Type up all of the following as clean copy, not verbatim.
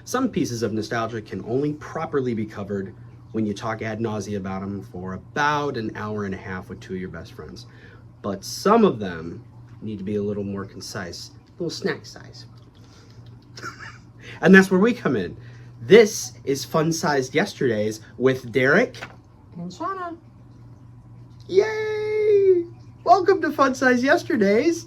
Some pieces of nostalgia can only properly be covered when you talk ad nauseum about them for about an hour and a half with two of your best friends. But some of them need to be a little more concise, a little snack size. And that's where we come in. This is Fun-Sized Yesterdays with Derek and Shauna. Yay! Welcome to Fun-Sized Yesterdays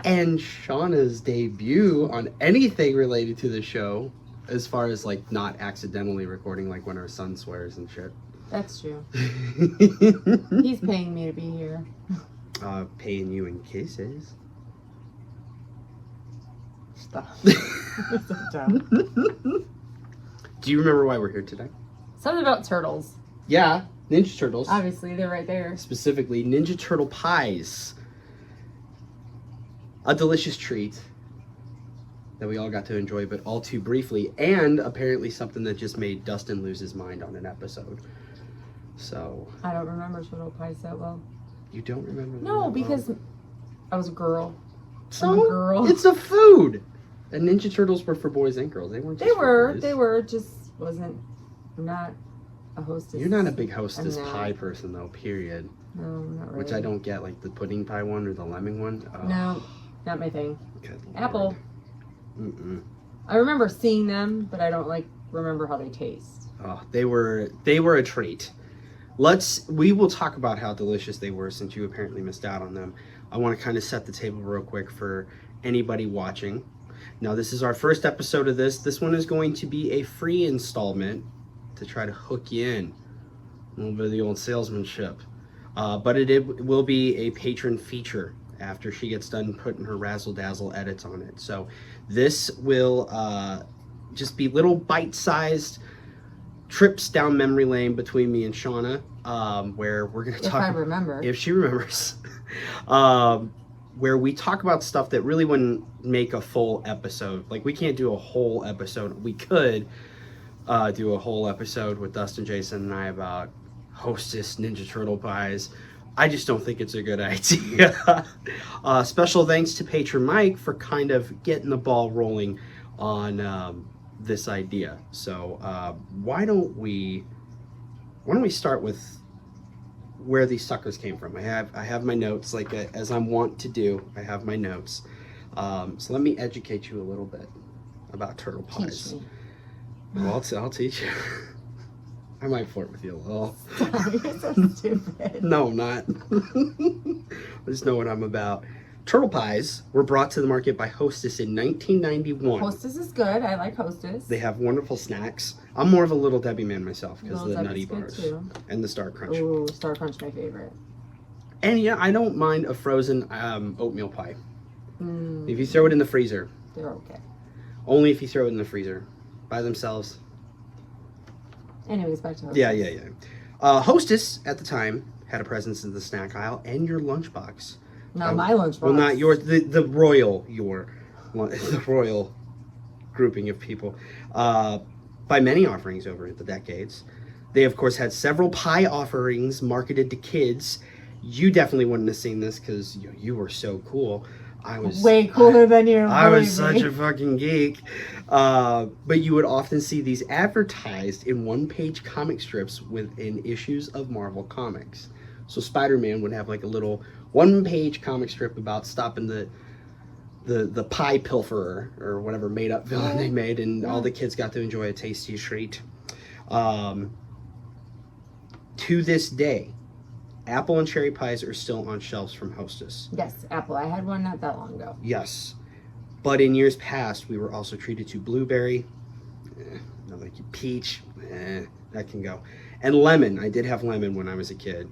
and Shauna's debut on anything related to the show, as far as like not accidentally recording like when our son swears and shit. That's true. He's paying me to be here. Paying you in kisses. Stop. So dumb. Do you remember why we're here today? Something about turtles. Yeah, Ninja Turtles. Obviously, they're right there. Specifically, Ninja Turtle pies. A delicious treat that we all got to enjoy, but all too briefly, and apparently something that just made Dustin lose his mind on an episode. So... I don't remember turtle pies that well. You don't remember that? No, because I was a girl. So, I'm a girl. It's a food! And Ninja Turtles were for boys and girls. They weren't just for boys. They were, just wasn't, I'm not a hostess. You're not a big hostess pie person, though, period. No, not really. Which I don't get, like the pudding pie one or the lemon one. Oh. No, not my thing. Good Apple. Lord. Mm-mm. I remember seeing them, but I don't remember how they taste. Oh, they were a treat. We will talk about how delicious they were since you apparently missed out on them. I want to kind of set the table real quick for anybody watching. Now, this is our first episode of this. This one is going to be a free installment to try to hook you in. A little bit of the old salesmanship. But it will be a patron feature after she gets done putting her razzle-dazzle edits on it. So this will just be little bite-sized trips down memory lane between me and Shauna, where we're going to talk... If I remember. If she remembers. Where we talk about stuff that really wouldn't make a full episode. Like, we can't do a whole episode. We could do a whole episode with Dustin, Jason, and I about Hostess Ninja Turtle pies. I just don't think it's a good idea. Special thanks to Patron Mike for kind of getting the ball rolling on this idea. So why don't we start with where these suckers came from. I have my notes, like as I'm wont to do. I have my notes. So let me educate you a little bit about turtle pies. Teach me. Well, I'll teach you. I might flirt with you a little. Stop, you're so stupid. No, I'm not. I just know what I'm about. Turtle pies were brought to the market by Hostess in 1991. Hostess is good. I like Hostess. They have wonderful snacks. I'm more of a Little Debbie man myself because of the Nutty Bars too. And the Star Crunch. Ooh, Star Crunch, my favorite. And yeah, I don't mind a frozen oatmeal pie. If you throw it in the freezer. They're okay. Only if you throw it in the freezer. By themselves. Anyways, back to Hostess. Yeah. Hostess, at the time, had a presence in the snack aisle and your lunchbox. Not my lunchbox. Well, not yours. The royal grouping of people. By many offerings over the decades. They, of course, had several pie offerings marketed to kids. You definitely wouldn't have seen this because you were so cool. I was way cooler than you. I was such a fucking geek. But you would often see these advertised in one-page comic strips within issues of Marvel Comics. So Spider-Man would have like a little one-page comic strip about stopping the pie pilferer or whatever made-up villain they made, and all the kids got to enjoy a tasty treat. To this day, apple and cherry pies are still on shelves from Hostess. Yes, apple. I had one not that long ago. Yes. But in years past, we were also treated to blueberry, like peach, that can go. And lemon. I did have lemon when I was a kid,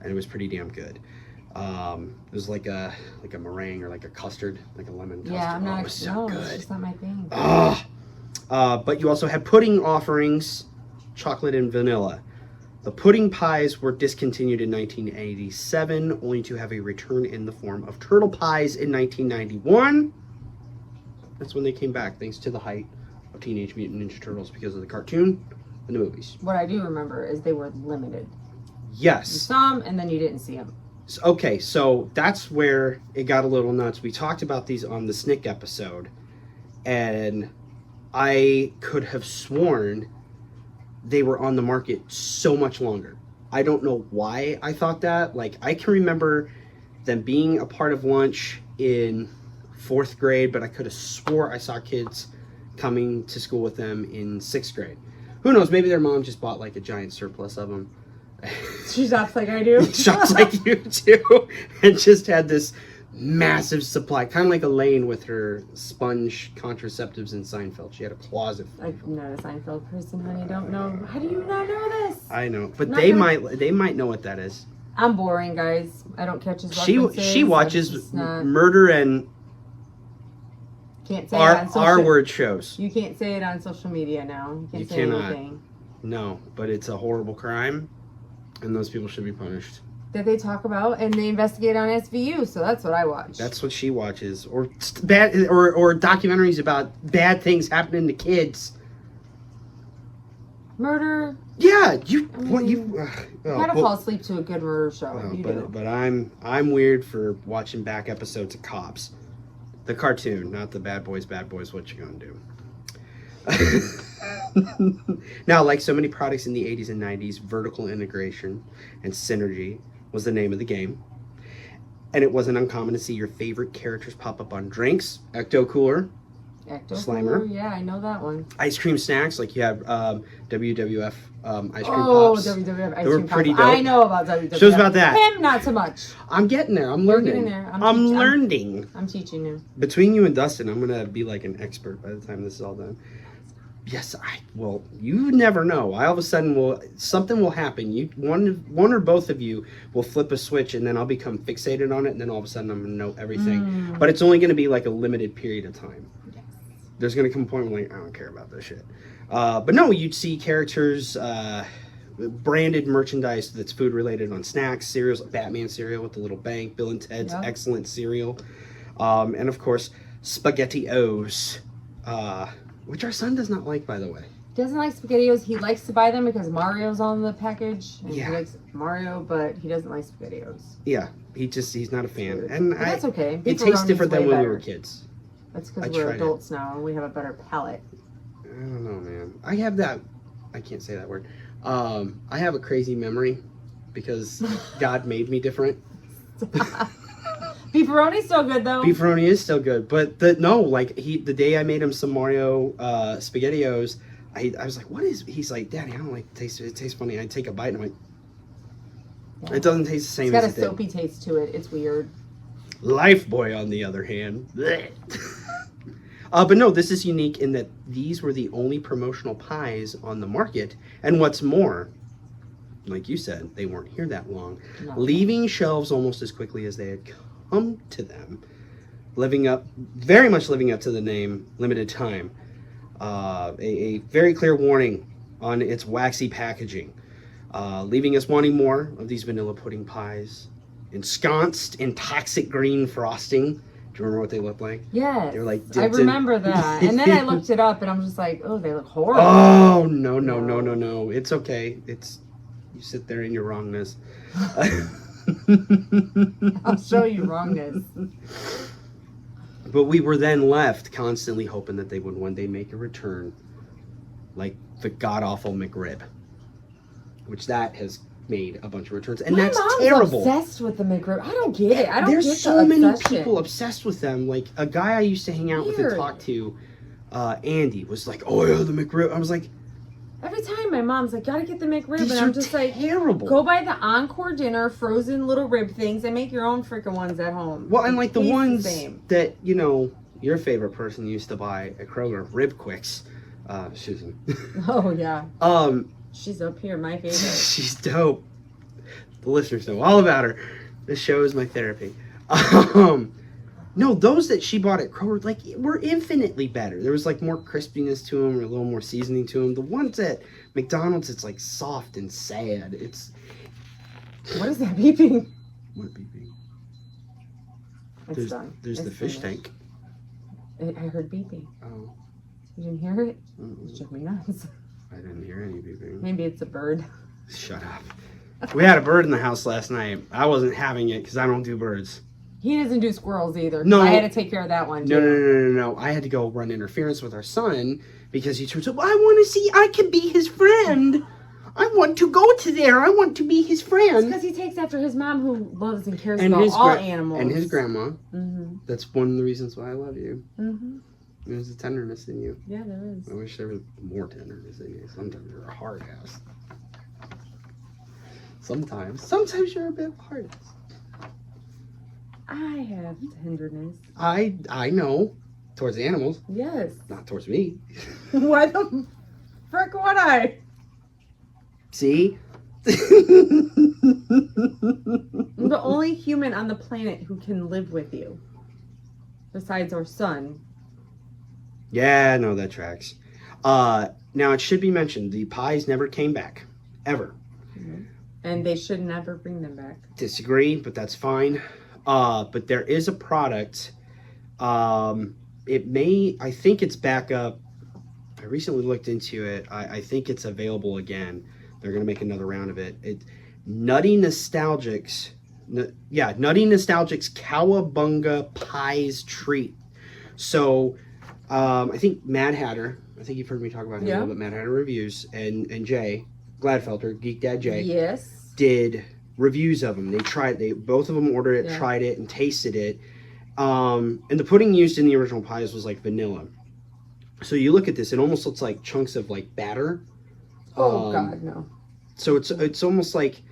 and it was pretty damn good. It was like a meringue or like a custard, like a lemon custard. Yeah, I'm not. It was so good. It's just not my thing. But you also had pudding offerings, chocolate and vanilla. The pudding pies were discontinued in 1987, only to have a return in the form of turtle pies in 1991. That's when they came back, thanks to the height of Teenage Mutant Ninja Turtles because of the cartoon and the movies. What I do remember is they were limited. Yes. You saw them and then you didn't see them. Okay, so that's where it got a little nuts. We talked about these on the Snick episode, and I could have sworn they were on the market so much longer. I don't know why I thought that. Like, I can remember them being a part of lunch in 4th grade, but I could have swore I saw kids coming to school with them in 6th grade. Who knows? Maybe their mom just bought like a giant surplus of them. She shops like I do. Shops like you too. And just had this massive supply. Kind of like Elaine with her sponge contraceptives in Seinfeld. She had a closet full. I'm not a Seinfeld person, honey. Don't know. How do you not know this? I know. But they might know what that is. I'm boring, guys. I don't catch his She references. watches murder and can't say it on social, R-word shows. You can't say it on social media now. You can't say anything. No, but it's a horrible crime, and those people should be punished. That they talk about and they investigate on SVU, so that's what I watch. That's what she watches, or documentaries about bad things happening to kids. Murder. Yeah, gotta fall asleep to a good murder show. But I'm weird for watching back episodes of Cops, the cartoon, not the Bad Boys. What you gonna do? Now, like so many products in the 80s and 90s, vertical integration and synergy was the name of the game. And it wasn't uncommon to see your favorite characters pop up on drinks, Ecto Cooler, Slimer. Yeah, I know that one. Ice cream snacks, like you have WWF ice cream pops. Oh, WWF ice cream pretty pops. dope. I know about WWF. Shows about that. Him, not so much. I'm getting there. I'm learning. You're getting there. I'm learning. I'm teaching you. Between Between you and Dustin, I'm going to be like an expert by the time this is all done. Yes, well, you never know. All of a sudden, something will happen. One or both of you will flip a switch, and then I'll become fixated on it, and then all of a sudden I'm going to know everything. But it's only going to be like a limited period of time. Yes. There's going to come a point where like, I don't care about this shit. But no, you'd see characters, branded merchandise that's food related on snacks, cereals, Batman cereal with the little bank, Bill and Ted's excellent cereal, and of course SpaghettiOs, which our son does not like, by the way. He doesn't like SpaghettiOs. He likes to buy them because Mario's on the package. And Yeah. He likes Mario, but he doesn't like SpaghettiOs. Yeah, he's not a fan, and that's okay. It tastes Pepperoni's different than way when we better. were kids. That's because we're adults now and we have a better palate. I don't know, man. I have that. I can't say that word. I have a crazy memory because God made me different. Pepperoni's still good though. Pepperoni is still good, but the day I made him some Mario SpaghettiOs, I was like, what is? He's like, Daddy, I don't like the taste of it. It tastes funny. I take a bite and I'm like, it doesn't taste the same. It's got a soapy taste to it. It's weird. Lifebuoy, on the other hand. But no, this is unique in that these were the only promotional pies on the market. And what's more, like you said, they weren't here that long, leaving shelves almost as quickly as they had come to them, very much living up to the name, limited time. A very clear warning on its waxy packaging, leaving us wanting more of these vanilla pudding pies, ensconced in toxic green frosting. Do you remember what they look like? Yes. They're like I remember that. And then I looked it up and I'm just like, oh, they look horrible. Oh, no. It's okay. You sit there in your wrongness. I'll show you wrongness. But we were then left constantly hoping that they would one day make a return, like the god-awful McRib, which that has made a bunch of returns, and that's terrible. Obsessed with the McRib. I don't get it. I don't There's get so the many obsession. people obsessed with them. Like a guy I used to hang out with and talk to, Andy, was like, "Oh yeah, the McRib." I was like, every time my mom's like, "Gotta get the McRib," these and are I'm just like, terrible. "Go buy the Encore dinner frozen little rib things and make your own freaking ones at home." Well, and like the Tastes ones same. that your favorite person used to buy at Kroger, Rib Quicks, Susan. Oh yeah. She's up here, my favorite. She's dope. The listeners know all about her. This show is my therapy. No, those that she bought at Kroger, like, were infinitely better. There was like more crispiness to them, or a little more seasoning to them. The ones at McDonald's, it's like soft and sad. What is that beeping? What beeping? It's done. There's It's the fish finished. tank. I heard beeping. Oh, You didn't hear it? mm-mm. It took me nuts. I didn't hear any beeping. Maybe it's a bird. Shut up. We had a bird in the house last night. I wasn't having it because I don't do birds. He doesn't do squirrels either. No. I had to take care of that one too. No. I had to go run interference with our son because he turns up, I want to see, I can be his friend. I want to go to there. I want to be his friend. Because he takes after his mom, who loves and cares about all animals. And his grandma. Mm-hmm. That's one of the reasons why I love you. Mm-hmm. There's a tenderness in you. Yeah, there is. I wish there was more tenderness in you. Sometimes you're a hard ass. Sometimes you're a bit hard ass. I have tenderness. I know. Towards the animals. Yes. Not towards me. Why the frick would I? See? I'm the only human on the planet who can live with you. Besides our son. Yeah, no, that tracks. Now, it should be mentioned, the pies never came back. Ever. Mm-hmm. And they should never bring them back. Disagree, but that's fine. But there is a product. I think it's back up. I recently looked into it. I think it's available again. They're going to make another round of it. Nutty Nostalgics. Nutty Nostalgics Cowabunga Pies Treat. So, I think Mad Hatter, I think you've heard me talk about him a little bit, Mad Hatter Reviews, and Jay Gladfelter, Geek Dad Jay, yes, did reviews of them. Both of them ordered it, tried it, and tasted it. And the pudding used in the original pies was like vanilla. So you look at this, it almost looks like chunks of like batter. Oh God, no. So it's almost like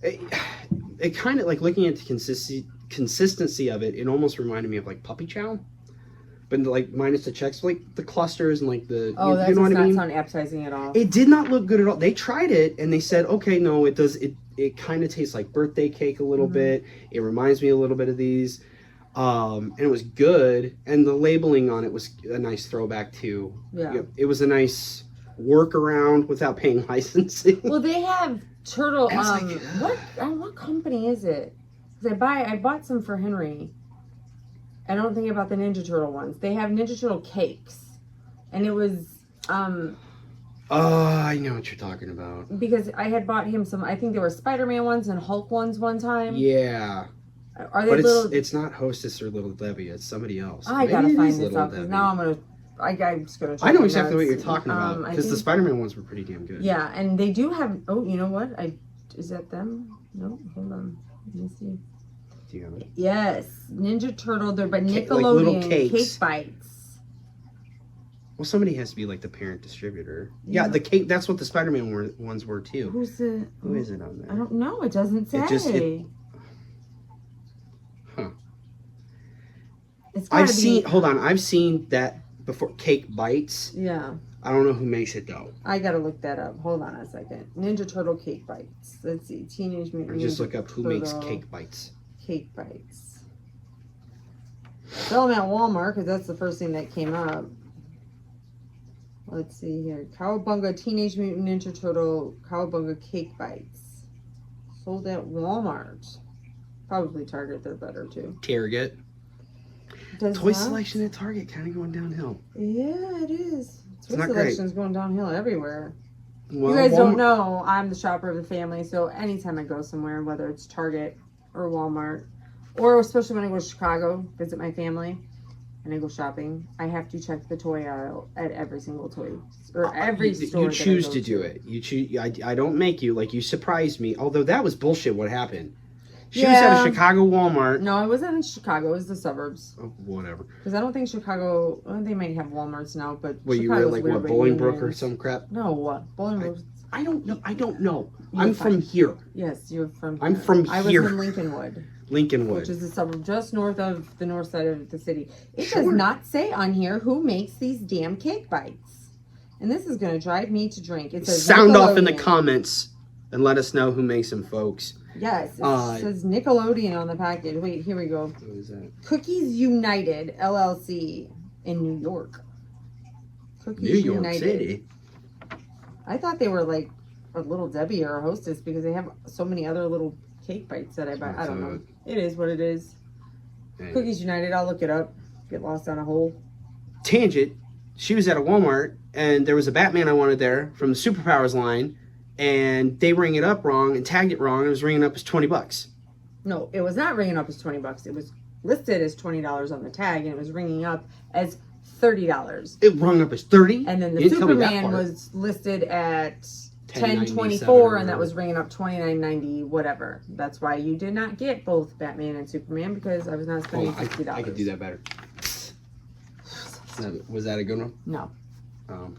it kind of like looking at the consistency of it. It almost reminded me of like puppy chow, but like minus the checks, like the clusters and like the. Oh, that you know does what I mean? not sound appetizing at all. It did not look good at all. They tried it and they said, okay, no, it does. It kind of tastes like birthday cake a little bit. It reminds me a little bit of these. And it was good, and the labeling on it was a nice throwback too. Yeah, it was a nice workaround without paying licensing. Well, they have turtle. What company is it? Because I bought some for Henry. I don't think about the Ninja Turtle ones. They have Ninja Turtle cakes, and it was I know what you're talking about. Because I had bought him some. I think there were Spider-Man ones and Hulk ones one time. Yeah. Are they it's not Hostess or Little Debbie. It's somebody else. I gotta find this out because now I'm just gonna. I know exactly what you're talking about because the Spider-Man ones were pretty damn good. Yeah, and they do have. Oh, you know what? Is that them? No, hold on. Let me see. Do you have it? Yes, Ninja Turtle. They're by Nickelodeon. Like little cakes. Cake bites. Well, somebody has to be like the parent distributor. Yeah, the cake. That's what the Spider-Man ones were too. Who is it on there? I don't know. It doesn't say. Huh. I've seen that before. Cake bites. Yeah. I don't know who makes it though. I gotta look that up. Hold on a second. Ninja Turtle cake bites. Let's see. Teenage Mutant Ninja Just look up who makes Turtle cake bites. Cake bites. Sell them at Walmart because that's the first thing that came up. Let's see here. Cowabunga Teenage Mutant Ninja Turtle Cowabunga cake bites. Sold at Walmart. Probably Target, they're better too. Target. Toy selection at Target kind of going downhill. Yeah, it is. Toy not selection's going downhill everywhere. Well, you guys don't know I'm the shopper of the family, so anytime I go somewhere, whether it's Target or Walmart, or especially when I go to Chicago, visit my family, and I go shopping, I have to check the toy aisle at every single toy or every store. You choose to do it. You choose. I don't make you. Like, you surprised me. Although that was bullshit. What happened? She was at a Chicago Walmart. No, it wasn't in Chicago. It was the suburbs. Oh, whatever. Because I don't think Chicago. Well, they might have Walmarts now, but well, you were like what, Bolingbrook or some crap? No, Bolingbrook. I don't know. I'm from here. Yes, you're from here. I'm from here. I was in Lincolnwood. Lincolnwood. Which is a suburb just north of the north side of the city. It does not say on here who makes these damn cake bites. And this is going to drive me to drink. It says sound off in the comments and let us know who makes them, folks. Yes, it says Nickelodeon on the package. Wait, here we go. What is that? Cookies United, LLC in New York. Cookies New York City? I thought they were like a Little Debbie or a Hostess because they have so many other little cake bites that I buy. I don't know. It is what it is. Hey. Cookies United, I'll look it up. Get lost on a hole. Tangent. She was at a Walmart and there was a Batman I wanted there from the Superpowers line, and they rang it up wrong and tagged it wrong. It was ringing up as $20. No, it was not ringing up as $20. It was listed as $20 on the tag, and it was ringing up as $30. It rung up as 30. And then the You didn't tell me that Superman part. was listed at $10.97 $10.24, and that was ringing up $29.90, whatever. That's why you did not get both Batman and Superman, because I was not spending $60. I could do that better. Was that a good one? No.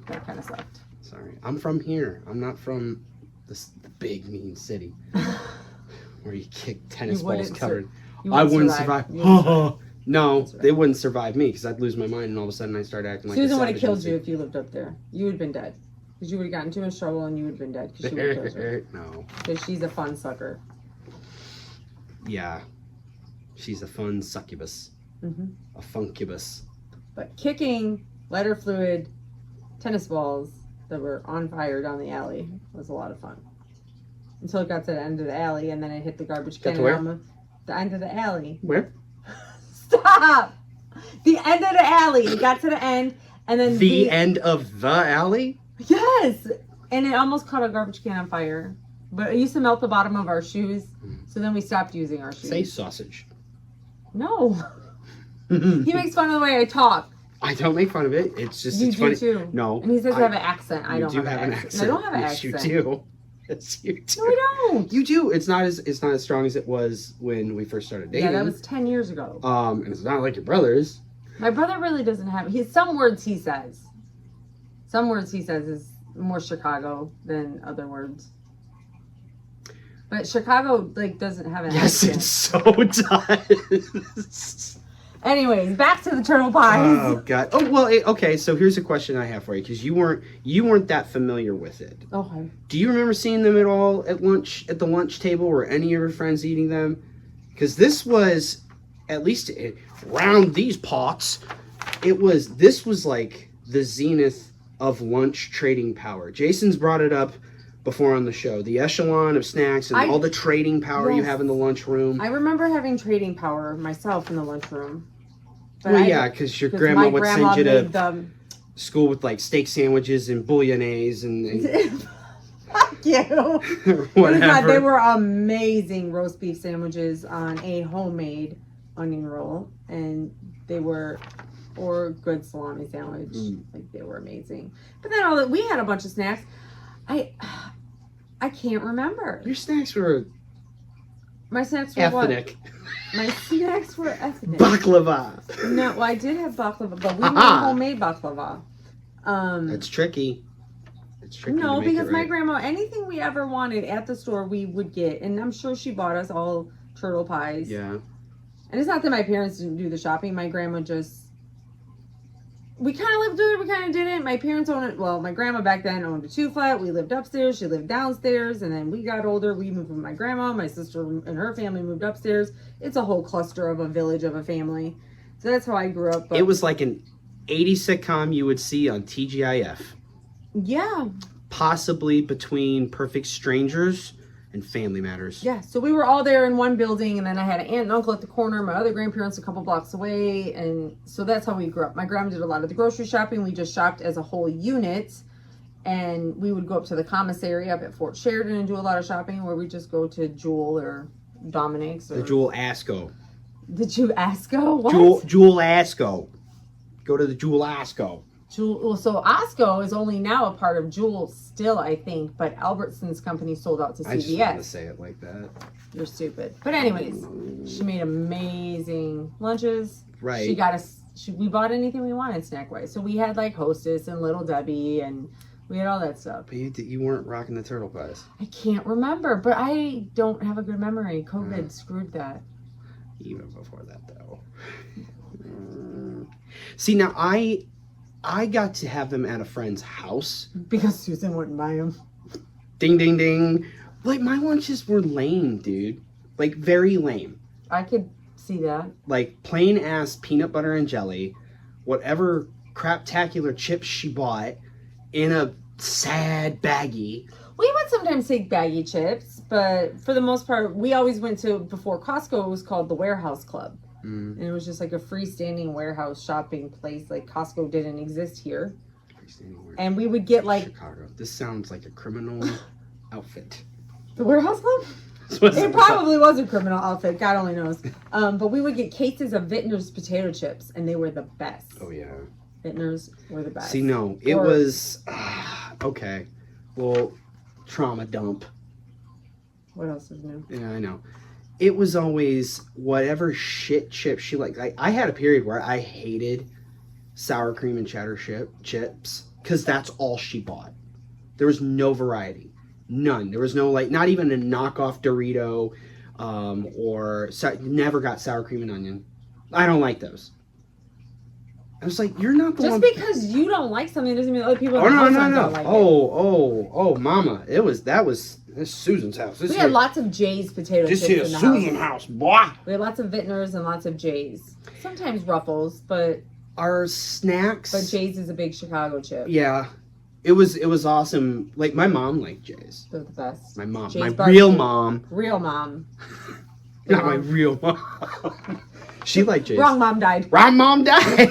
That kind of sucked. Sorry. I'm from here. I'm not from the big, mean city where you kick tennis balls covered. I wouldn't survive. No, they wouldn't survive me because I'd lose my mind and all of a sudden I'd start acting like Susan would have killed you if you lived up there. You would have been dead. Because you would have gotten too much trouble and you would have been dead. Because she would have killed you. No. Because she's a fun sucker. Yeah. She's a fun succubus. Mm-hmm. A funkubus. But kicking lighter fluid tennis balls that were on fire down the alley was a lot of fun. Until it got to the end of the alley and then it hit the garbage can. Got to where? The end of the alley. Where? Stop! The end of the alley. It got to the end and then the end of the alley? Yes! And it almost caught a garbage can on fire. But it used to melt the bottom of our shoes. So then we stopped using our shoes. Say sausage. No. He makes fun of the way I talk. I don't make fun of it. It's just You it's do funny. too. No. And he says I have an accent. I don't do have an accent. I don't have an yes, accent. You do. Yes, you do. No, I don't. You do. It's not as strong as it was when we first started dating. Yeah, that was 10 years ago. And it's not like your brother's. My brother really doesn't have. Some words he says. Some words he says is more Chicago than other words. But Chicago doesn't have an accent. Yes, it so does. Anyways, back to the turtle pies. Oh God. Oh well. Okay. So here's a question I have for you because you weren't that familiar with it. Okay. Do you remember seeing them at all at the lunch table? Were any of your friends eating them? Because this was, at least around these pots, this was like the zenith of lunch trading power. Jason's brought it up before on the show. The echelon of snacks and all the trading power you have in the lunchroom. I remember having trading power myself in the lunchroom. Well, because your grandma would send you to school with steak sandwiches and bolognese and Fuck you. whatever. They were amazing roast beef sandwiches on a homemade onion roll, and or good salami sandwich. They were amazing. But then we had a bunch of snacks. I can't remember. Your snacks were my snacks were ethnic. What? My snacks were ethnic. Baklava. No, well, I did have baklava, but we made homemade baklava. That's tricky. It's tricky. No, to make because it my right. grandma, anything we ever wanted at the store, we would get, and I'm sure she bought us all turtle pies. Yeah. And it's not that my parents didn't do the shopping. My grandma we kind of lived with it, we kind of didn't. My parents owned it. Well, my grandma back then owned a 2-flat. We lived upstairs. She lived downstairs. And then we got older. We moved with my grandma. My sister and her family moved upstairs. It's a whole cluster of a village of a family. So that's how I grew up. But It was like an 80s sitcom you would see on TGIF. yeah. Possibly between Perfect Strangers and Family Matters. Yeah, so we were all there in one building, and then I had an aunt and uncle at the corner, my other grandparents a couple blocks away, and so that's how we grew up. My grandma did a lot of the grocery shopping. We just shopped as a whole unit, and we would go up to the commissary up at Fort Sheridan and do a lot of shopping, where we just go to Jewel or Dominic's. Or... The Jewel Asco. The Jewel Asco? What? Jewel Asco. Go to the Jewel Asco. Well, so Osco is only now a part of Jewel still, I think, but Albertson's company sold out to CVS. I just want to say it like that. You're stupid. But anyways, she made amazing lunches. Right. She got us, we bought anything we wanted snack-wise. So we had Hostess and Little Debbie, and we had all that stuff. But you weren't rocking the turtle pies. I can't remember, but I don't have a good memory. COVID screwed that. Even before that, though. See, now I got to have them at a friend's house. Because Susan wouldn't buy them. Ding, ding, ding. My lunches were lame, dude. Very lame. I could see that. Plain ass peanut butter and jelly. Whatever craptacular chips she bought in a sad baggie. We would sometimes take baggy chips, but for the most part, we always went to, before Costco, it was called the Warehouse Club. And it was just a freestanding warehouse shopping place. Costco didn't exist here. And we would get Chicago. This sounds like a criminal outfit. The Warehouse Club? It probably was a criminal outfit. God only knows. But we would get cases of Vitner's potato chips, and they were the best. Oh, yeah. Vintners were the best. See, no, it was okay. Well, trauma dump. What else is new? Yeah, I know. It was always whatever shit chip she liked. I had a period where I hated sour cream and cheddar chips because that's all she bought. There was no variety. None. There was no, like, not even a knockoff Dorito never got sour cream and onion. I don't like those. I was like, you're not the Just one. Just because you don't like something doesn't mean other people no. don't like it. Mama. This is Susan's house. We had lots of Jay's potato chips in the house. Susan's house, boy. We had lots of Vintners and lots of Jay's. Sometimes Ruffles, but our snacks. But Jay's is a big Chicago chip. Yeah. It was awesome. Like, my mom liked Jay's. They're the best. My mom. Jay's my barbecue. real mom. Real mom. Not my real mom. She liked Jay's. Wrong mom died. Wrong mom died.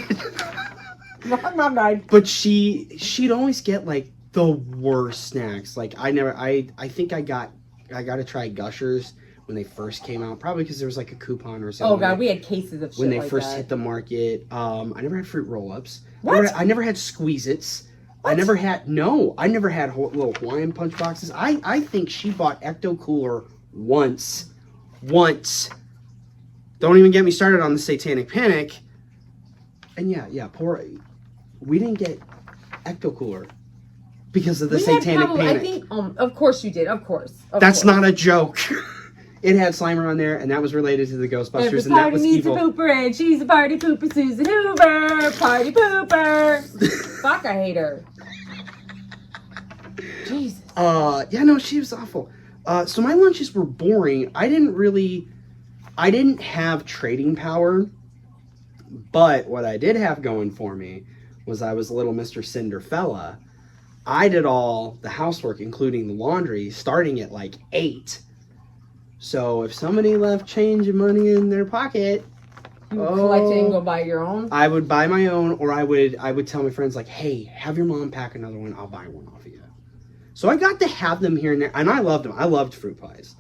Wrong mom died. But she'd always get, like, the worst snacks. Like, I think I got to try Gushers when they first came out. Probably because there was, like, a coupon or something. Oh, God, we had cases of shit when they like first that. hit the market. I never had Fruit Roll-Ups. What? I never had Squeeze-Its. What? I never had little Hawaiian Punch boxes. I think she bought Ecto Cooler once. Don't even get me started on the Satanic Panic. And we didn't get Ecto Cooler because of the Satanic Panic. I think, of course you did. Of course. That's not a joke. It had Slimer on there, and that was related to the Ghostbusters, and that was evil. Every party needs a pooper, and she's a party pooper, Susan Hoover, party pooper. Fuck, I hate her. Jesus. She was awful. So my lunches were boring. I didn't have trading power, but what I did have going for me was I was little Mr. Cinderfella. I did all the housework, including the laundry, starting at like 8. So if somebody left change and money in their pocket, you would collect it and go buy your own? I would buy my own, or I would tell my friends, like, hey, have your mom pack another one. I'll buy one off of you. So I got to have them here and there, and I loved them. I loved fruit pies.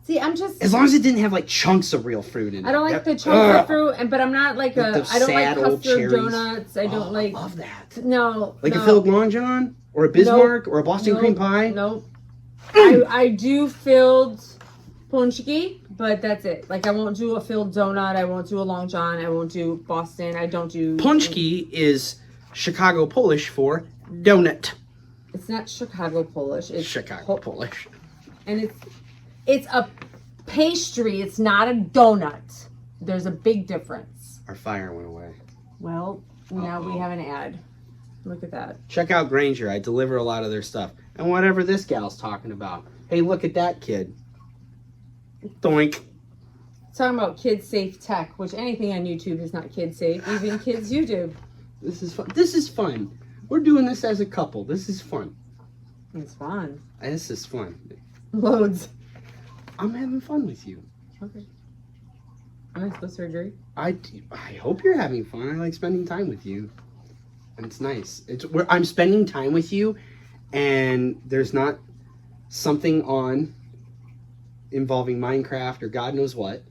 See, I'm just... As long as it didn't have, like, chunks of real fruit in it. I don't like the chunks of fruit, but I'm not like I don't like custard donuts. I don't like... I love that. No. Like a filled Long John? Or a Bismarck? Or a Boston cream pie? Nope. I do filled punchki, but that's it. Like, I won't do a filled donut. I won't do a Long John. I won't do Boston. I don't do... Punchki is Chicago Polish for donut. It's not Chicago Polish. It's Chicago Polish. And it's a pastry. It's not a donut. There's a big difference. Our fire went away. Well, now we have an ad. Look at that. Check out Granger. I deliver a lot of their stuff. And whatever this gal's talking about. Hey, look at that kid. Doink. Talking about kid safe tech, which anything on YouTube is not kid safe. Even kids YouTube. This is fun. We're doing this as a couple. This is fun. It's fun. This is fun. Loads. I'm having fun with you. Okay. Am I supposed to agree? I hope you're having fun. I like spending time with you. And it's nice. I'm spending time with you, and there's not something on involving Minecraft or God knows what.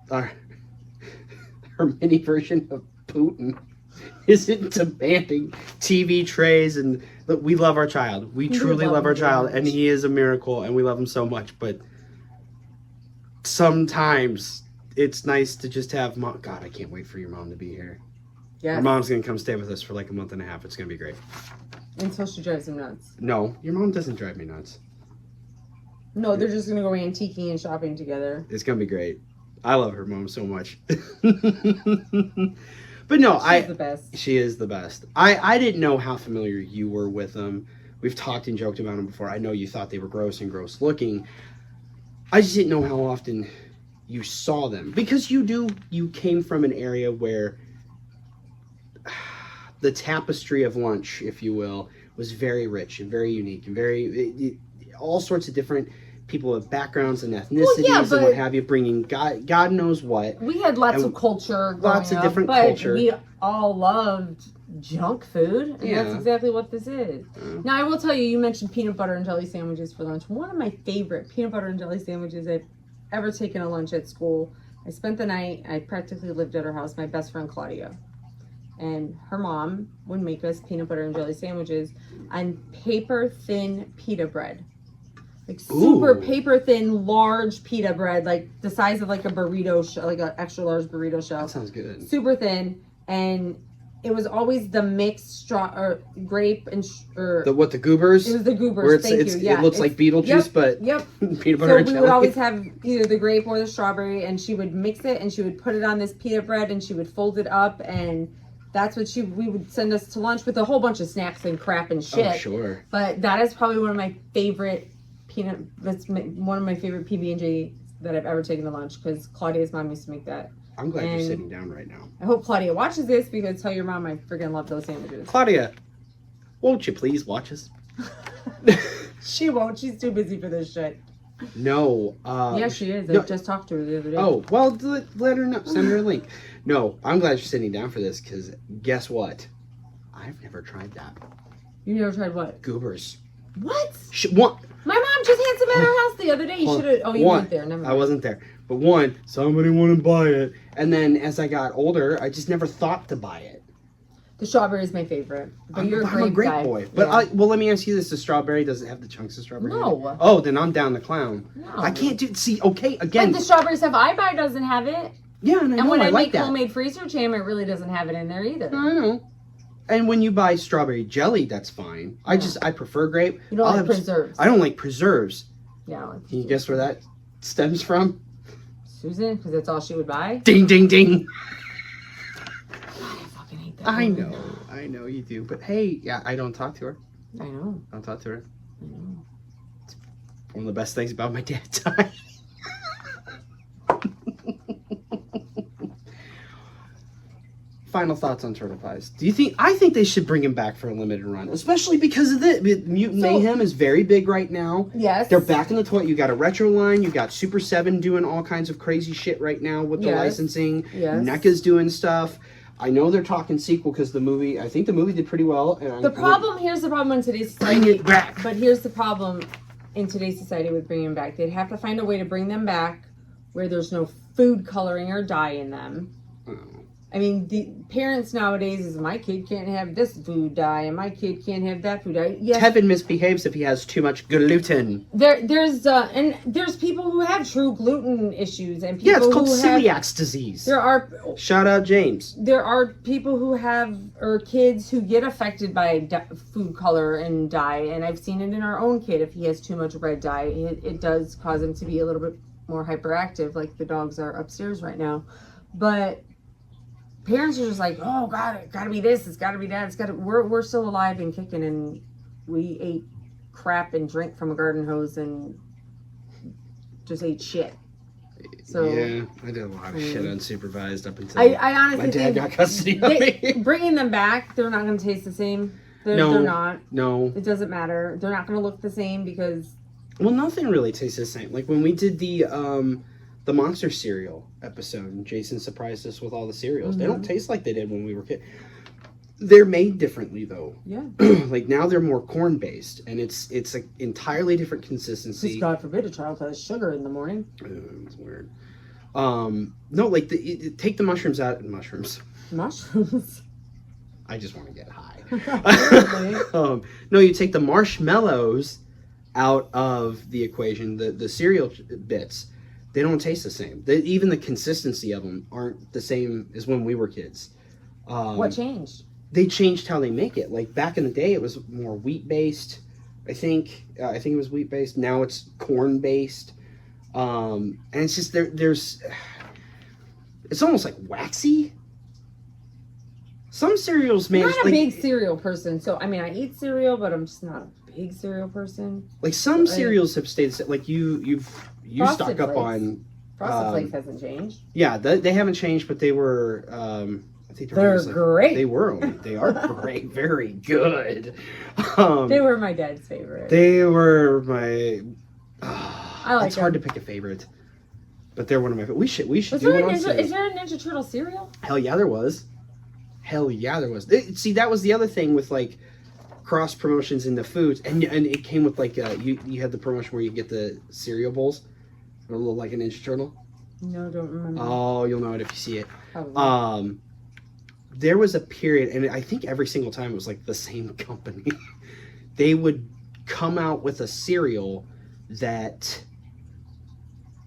Our mini version of Putin isn't demanding TV trays, and look, we love our child. We truly love our child, and he is a miracle, and we love him so much. But sometimes it's nice to just have mom. God, I can't wait for your mom to be here. Yeah. Our mom's gonna come stay with us for like a month and a half. It's gonna be great. Until she drives him nuts. No, your mom doesn't drive me nuts. No, they're just gonna go antiquing and shopping together. It's gonna be great. I love her mom so much. But no, She's the best. She is the best. I didn't know how familiar you were with them. We've talked and joked about them before. I know you thought they were gross and gross looking. I just didn't know how often you saw them. Because you came from an area where the tapestry of lunch, if you will, was very rich and very unique and very all sorts of different people of backgrounds and ethnicities and what have you, bringing God knows what. We had lots of culture growing lots of different culture. We all loved junk food, and that's exactly what this is. Now, I will tell you, you mentioned peanut butter and jelly sandwiches for lunch. One of my favorite peanut butter and jelly sandwiches I've ever taken a lunch at school. I spent the night. I practically lived at her house, my best friend Claudia. and her mom would make us peanut butter and jelly sandwiches on paper thin pita bread. Like super paper thin, large pita bread, like the size of like a burrito, like an extra large burrito shell. That sounds good. Super thin, and it was always the mixed grape and the goobers. It was the goobers. It looks like Beetlejuice, but peanut butter and jelly. So we would always have either the grape or the strawberry, and she would mix it, and she would put it on this pita bread, and she would fold it up, and that's what we would send us to lunch with a whole bunch of snacks and crap and shit. Oh, sure. But that is probably one of my favorite one of my favorite PB&J that I've ever taken to lunch, because Claudia's mom used to make that. I'm glad you're sitting down right now. I hope Claudia watches this, because tell your mom I freaking love those sandwiches. Claudia, won't you please watch us? She won't. She's too busy for this shit. No. Yeah, she is. I just talked to her the other day. Oh, well, let her know. Send her a link. No, I'm glad you're sitting down for this, because guess what? I've never tried that. You never tried what? Goobers. What? What? My mom just had some at her house the other day. You should have. Oh, you weren't there. Never mind. I wasn't there. But one, somebody wanted to buy it. And then as I got older, I just never thought to buy it. The strawberry is my favorite. But you're I'm a grape guy. boy. But well, let me ask you this. The strawberry, does it have the chunks of strawberry? No. Oh, then I'm down the clown. No. I can't do... See, okay, again... But the strawberry stuff I buy doesn't have it. Yeah, and I know, and when I like make that. homemade freezer jam, it really doesn't have it in there either. I know. And when you buy strawberry jelly, that's fine. I prefer grape. You don't like preserves. I don't like preserves. Yeah, I don't like preserves. Can you guess where that stems from? Susan, because that's all she would buy. Ding, ding, ding. God, I fucking hate that. I know you do. But hey, yeah, I don't talk to her. I know. I don't talk to her. I know. It's one of the best things about my dad's time. Final thoughts on turtle pies. I think they should bring him back for a limited run, especially because of this. Mutant Mayhem is very big right now. Yes. They're back in the toy. You got a retro line. You got Super 7 doing all kinds of crazy shit right now with the licensing. Yes. NECA's doing stuff. I know they're talking sequel because I think the movie did pretty well. And here's the problem in today's society. Bring it back. But here's the problem in today's society with bringing them back. They'd have to find a way to bring them back where there's no food coloring or dye in them. I mean, the parents nowadays is, my kid can't have this food dye, and my kid can't have that food dye. Yes, Tevin misbehaves if he has too much gluten. There's people who have true gluten issues, and people it's called celiac disease. There are shout out James. There are people who have, or kids who get affected by food color and dye, and I've seen it in our own kid. If he has too much red dye, it does cause him to be a little bit more hyperactive, like the dogs are upstairs right now. But parents are just like, oh God, it gotta be this, it's gotta be that, we're still alive and kicking, and we ate crap and drank from a garden hose and just ate shit. So yeah, I did a lot of shit unsupervised up until I honestly my dad got custody of me. Bringing them back, they're not gonna taste the same. They're not. No. It doesn't matter. They're not gonna look the same because... Well, nothing really tastes the same. Like when we did the Monster cereal episode, and Jason surprised us with all the cereals. Mm-hmm. They don't taste like they did when we were kids. They're made differently though. Yeah. Like now they're more corn based, and it's an entirely different consistency. Just God forbid a child has sugar in the morning. It's weird. No, like take the mushrooms out. Mushrooms. I just want to get high. No, you take the marshmallows out of the equation. The cereal bits. They don't taste the same. Even the consistency of them aren't the same as when we were kids. What changed? They changed how they make it. Like back in the day, it was more wheat based. I think it was wheat based. Now it's corn based, and it's just there's. It's almost like waxy. Some cereals made. I'm not a big cereal person, so I mean I eat cereal, but I'm just not a big cereal person. Like some cereals have stayed the same. Like you stock up on. Frosted Flakes hasn't changed. Yeah, they haven't changed, but they were. I think they're great. They are great, very good. They were my dad's favorite. They were my. I like. It's hard to pick a favorite, but they're one of my. We should do there one. Is there a Ninja Turtle cereal? Hell yeah, there was. See, that was the other thing with like cross promotions in the foods, and it came with like you had the promotion where you get the cereal bowls, a little like a Ninja Turtle. No, don't remember. Oh, you'll know it if you see it. Probably. there was a period, and I think every single time it was like the same company. They would come out with a cereal that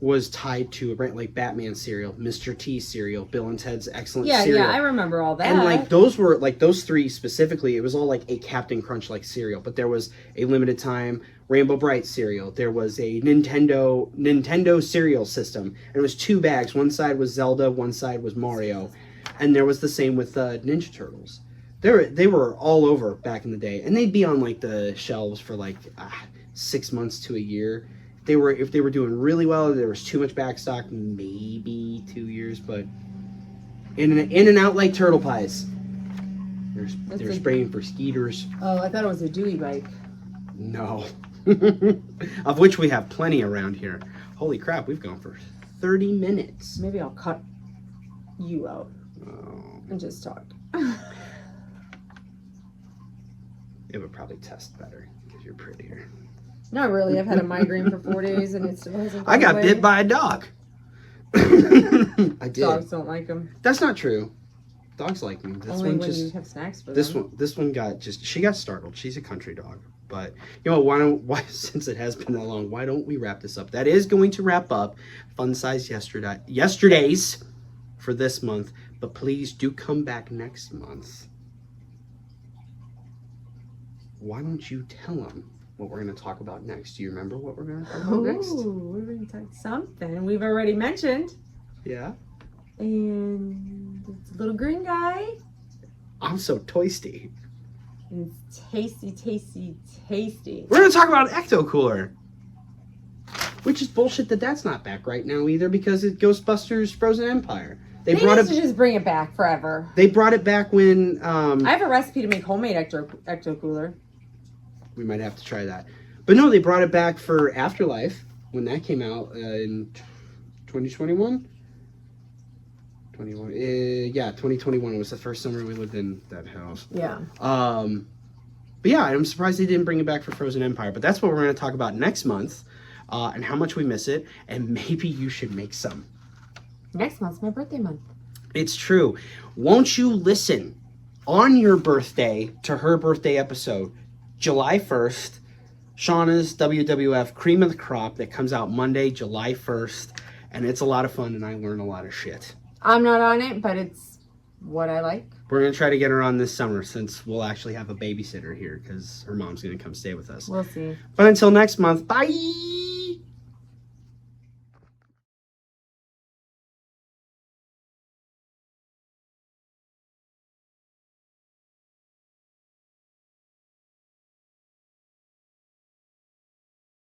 was tied to a brand, like Batman cereal, Mr. T cereal, Bill and Ted's Excellent Cereal. Yeah, I remember all that. And like those were like those three specifically, it was all like a Captain Crunch like cereal, but there was a limited time Rainbow Bright cereal. There was a Nintendo cereal system, and it was 2 bags. One side was Zelda, one side was Mario, and there was the same with Ninja Turtles. They were all over back in the day, and they'd be on like the shelves for like 6 months to a year. If they were doing really well, there was too much back stock, maybe 2 years, but in and out like turtle pies. They're spraying for skeeters. Oh, I thought it was a Dewey bike. No. Of which we have plenty around here. Holy crap, we've gone for 30 minutes. Maybe I'll cut you out and just talk. It would probably test better because you're prettier. Not really. I've had a migraine for 4 days and it still hasn't gone I got away. bit by a dog. I did. Dogs don't like them. That's not true. Dogs like me. Only when you have snacks for them. This one she got startled. She's a country dog. But you know why since it has been that long, why don't we wrap this up? That is going to wrap up Fun Size Yesterdaze for this month. But please do come back next month. Why don't you tell them what we're going to talk about next? Do you remember what we're going to talk about next? We're going to talk something we've already mentioned. Yeah. And it's a little green guy. I'm so toasty. And it's tasty, tasty, tasty. We're going to talk about Ecto Cooler. Which is bullshit that's not back right now either because it's Ghostbusters Frozen Empire. They brought it to just bring it back forever. They brought it back when I have a recipe to make homemade Ecto Cooler. We might have to try that. But no, they brought it back for Afterlife when that came out in 2021. 2021. It was the first summer we lived in that house. Yeah. But yeah, I'm surprised they didn't bring it back for Frozen Empire. But that's what we're going to talk about next month, and how much we miss it, and maybe you should make some. Next month's my birthday month. It's true. Won't you listen on your birthday to her birthday episode, July 1st, Shauna's WWF Cream of the Crop that comes out Monday, July 1st, and it's a lot of fun and I learn a lot of shit. I'm not on it, but it's what I like. We're going to try to get her on this summer since we'll actually have a babysitter here because her mom's going to come stay with us. We'll see. But until next month, bye!